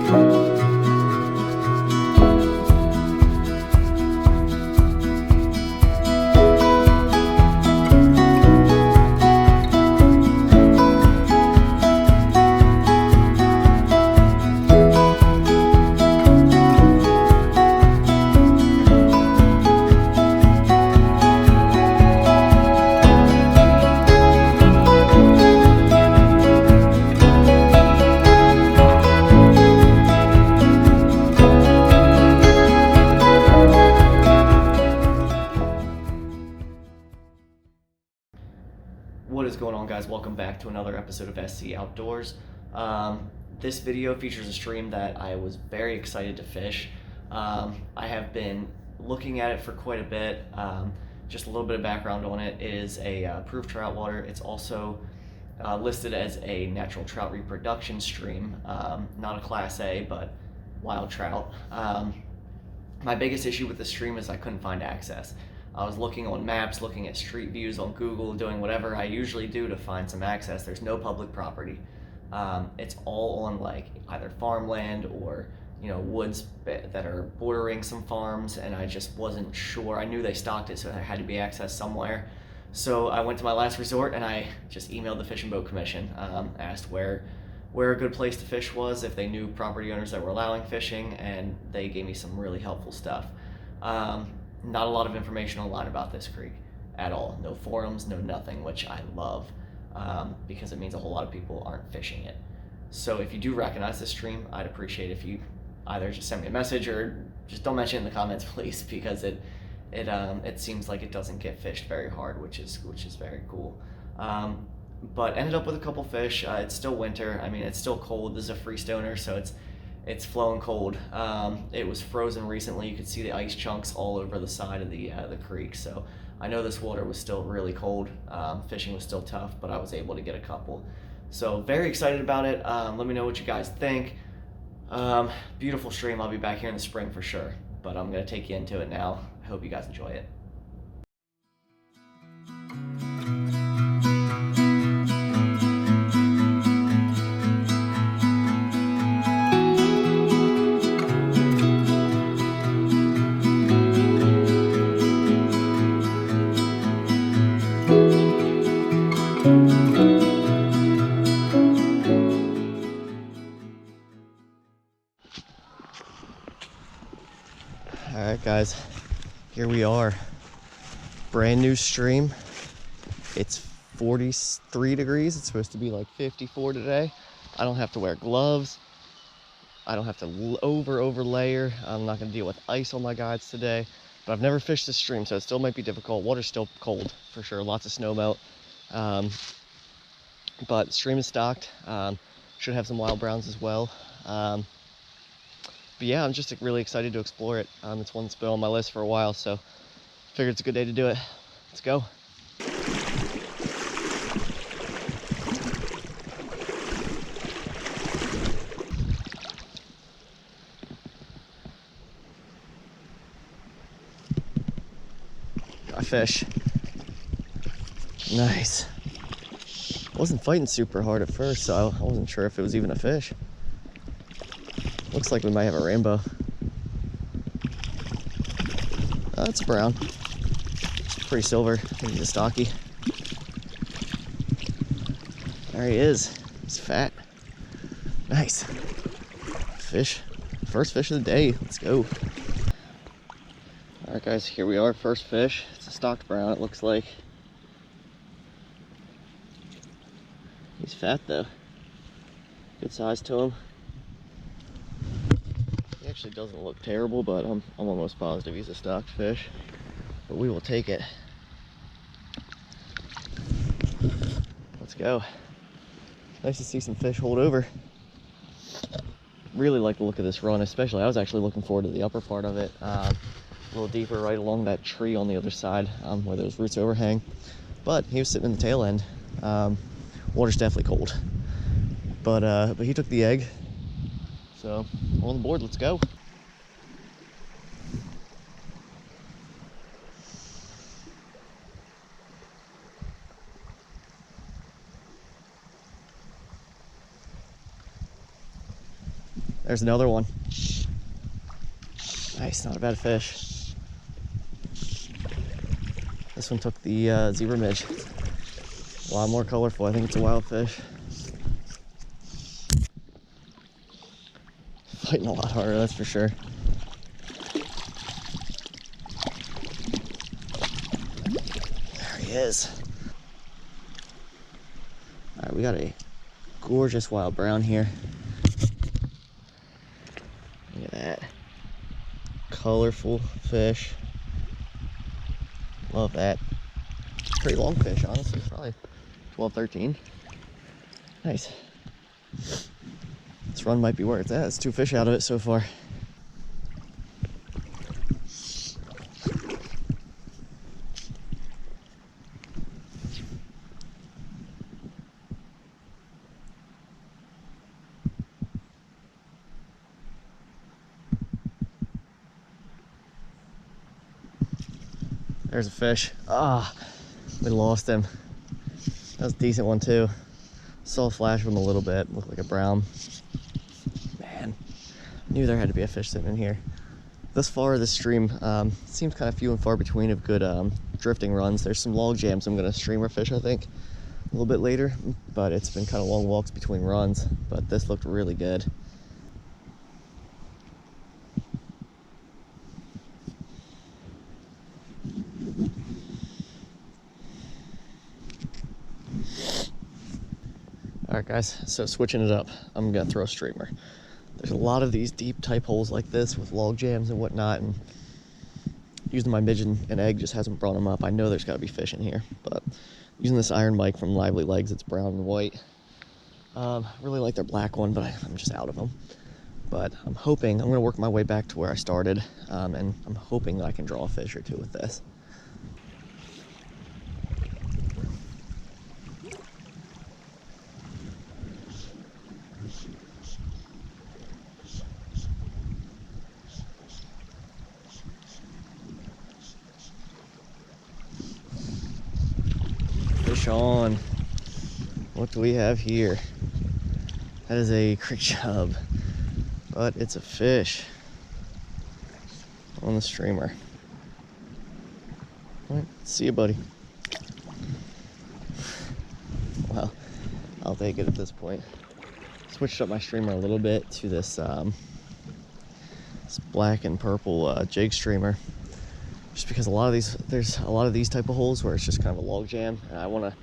What is going on, guys? Welcome back to another episode of SC Outdoors. This video features a stream that I was very excited to fish. I have been looking at it for quite a bit. Just a little bit of background on it. It is a approved trout water. It's also listed as a natural trout reproduction stream, not a Class A, but wild trout. My biggest issue with the stream is I couldn't find access. I was looking on maps, looking at street views on Google, doing whatever I usually do to find some access. There's no public property. It's all on like either farmland or woods that are bordering some farms, and I just wasn't sure. I knew they stocked it, so it had to be accessed somewhere. So I went to my last resort and I just emailed the Fish and Boat Commission, asked where a good place to fish was, if they knew property owners that were allowing fishing, and they gave me some really helpful stuff. Not a lot of information online about this creek at all. No forums, no nothing, which I love because it means a whole lot of people aren't fishing it. So if you do recognize this stream, I'd appreciate if you either just send me a message or just don't mention it in the comments, please, because it seems like it doesn't get fished very hard, which is very cool. But ended up with a couple fish. It's still winter. I mean, it's still cold. This is a freestoner, so it's flowing cold. It was frozen recently. You could see the ice chunks all over the side of the creek. So I know this water was still really cold. Fishing was still tough, but I was able to get a couple. So very excited about it. Let me know what you guys think. Beautiful stream. I'll be back here in the spring for sure, but I'm gonna take you into it now. I hope you guys enjoy it. Alright guys, here we are. Brand new stream. It's 43 degrees. It's supposed to be like 54 today. I don't have to wear gloves. I don't have to over layer. I'm not going to deal with ice on my guides today. But I've never fished this stream, so it still might be difficult. Water's still cold for sure. Lots of snow melt. But the stream is stocked. Should have some wild browns as well. But yeah, I'm just really excited to explore it. It's one that's been on my list for a while, so figured it's a good day to do it. Let's go. Got a fish. Nice. Wasn't fighting super hard at first, so I wasn't sure if it was even a fish. Looks like we might have a rainbow. Oh, that's brown. It's pretty silver. I think he's a stocky. There he is. He's fat. Nice. Fish. First fish of the day. Let's go. Alright guys, here we are. First fish. It's a stocked brown, it looks like. He's fat though. Good size to him. Actually doesn't look terrible, but I'm almost positive he's a stocked fish, but we will take it. Let's go. Nice to see some fish hold over. Really like the look of this run, especially I was actually looking forward to the upper part of it, a little deeper right along that tree on the other side, where those roots overhang, but he was sitting in the tail end. Water's definitely cold, but he took the egg. So, on the board, let's go. There's another one. Nice, not a bad fish. This one took the zebra midge. A lot more colorful. I think it's a wild fish. Fighting a lot harder, that's for sure. There he is. All right, we got a gorgeous wild brown here. Look at that. Colorful fish. Love that. Pretty long fish, honestly. Probably 12, 13. Nice. This run might be where it's at. It's 2 fish out of it so far. There's a fish. Ah, we lost him. That was a decent one too. Saw a flash of him a little bit. Looked like a brown. Man, knew there had to be a fish sitting in here. Thus far, this stream seems kind of few and far between of good drifting runs. There's some log jams I'm gonna streamer fish, I think, a little bit later. But it's been kind of long walks between runs. But this looked really good. Alright guys, so switching it up, I'm gonna throw a streamer. There's a lot of these deep type holes like this with log jams and whatnot, and using my midge and egg just hasn't brought them up. I know there's gotta be fish in here, but using this iron mic from Lively Legs, it's brown and white. Really like their black one, but I'm just out of them. But I'm gonna work my way back to where I started, and I'm hoping that I can draw a fish or two with this. Fish on. What do we have here? That is a creek chub, but it's a fish on the streamer. All right, see you, buddy. Well, I'll take it at this point. Switched up my streamer a little bit to this, this black and purple jig streamer. Just because there's a lot of these type of holes where it's just kind of a log jam, and I want to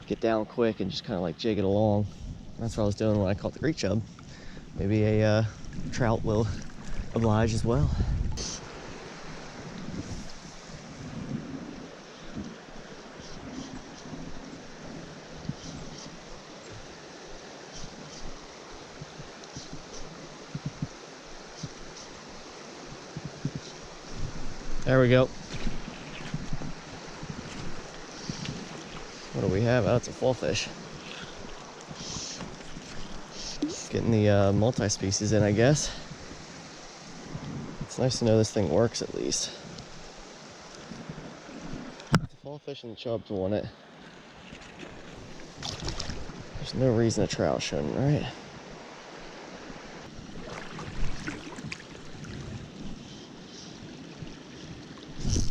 get down quick and just kind of like jig it along. That's what I was doing when I caught the creek chub. Maybe a trout will oblige as well. There we go. What do we have? Oh, it's a fall fish. Getting the multi-species in, I guess. It's nice to know this thing works at least. It's a fall fish and the chubs want it. There's no reason a trout shouldn't, right?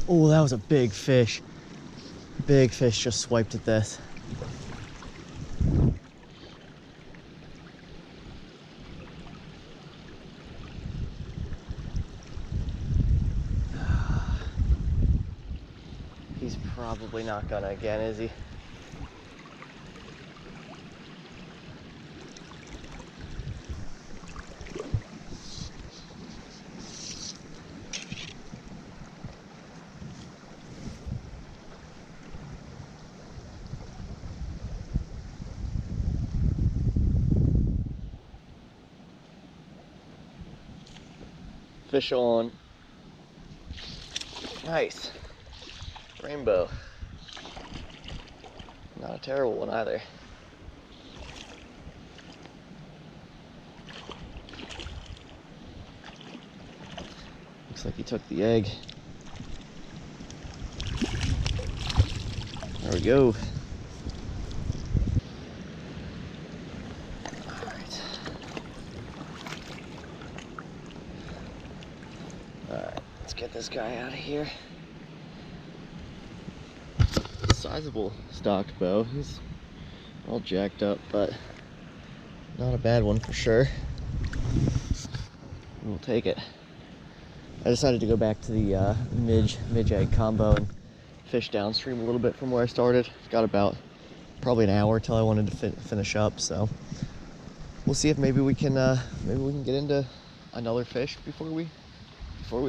Oh, that was a big fish. Big fish just swiped at this. He's probably not gonna again, is he? Fish on. Nice. Rainbow. Not a terrible one either. Looks like he took the egg. There we go. get this guy out of here. Sizable stocked bow. He's all jacked up, but not a bad one for sure. We'll take it. I decided to go back to the Midge egg combo and fish downstream a little bit from where I started. Got about probably an hour till I wanted to finish up, so we'll see if maybe we can get into another fish before we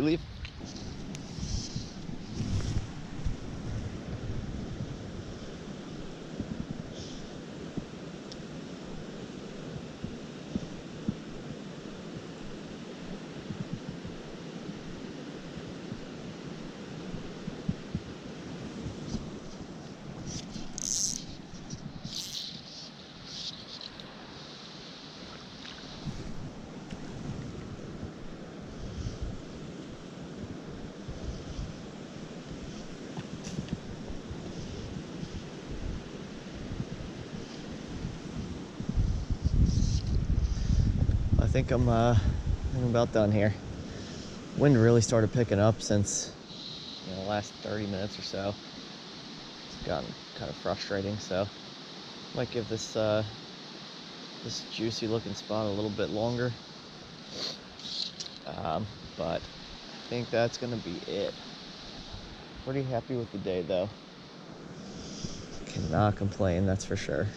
leave. I think I'm about done here. Wind really started picking up since the last 30 minutes or so. It's gotten kind of frustrating, so might give this this juicy looking spot a little bit longer. But I think that's gonna be it. Pretty happy with the day though. Cannot complain, that's for sure.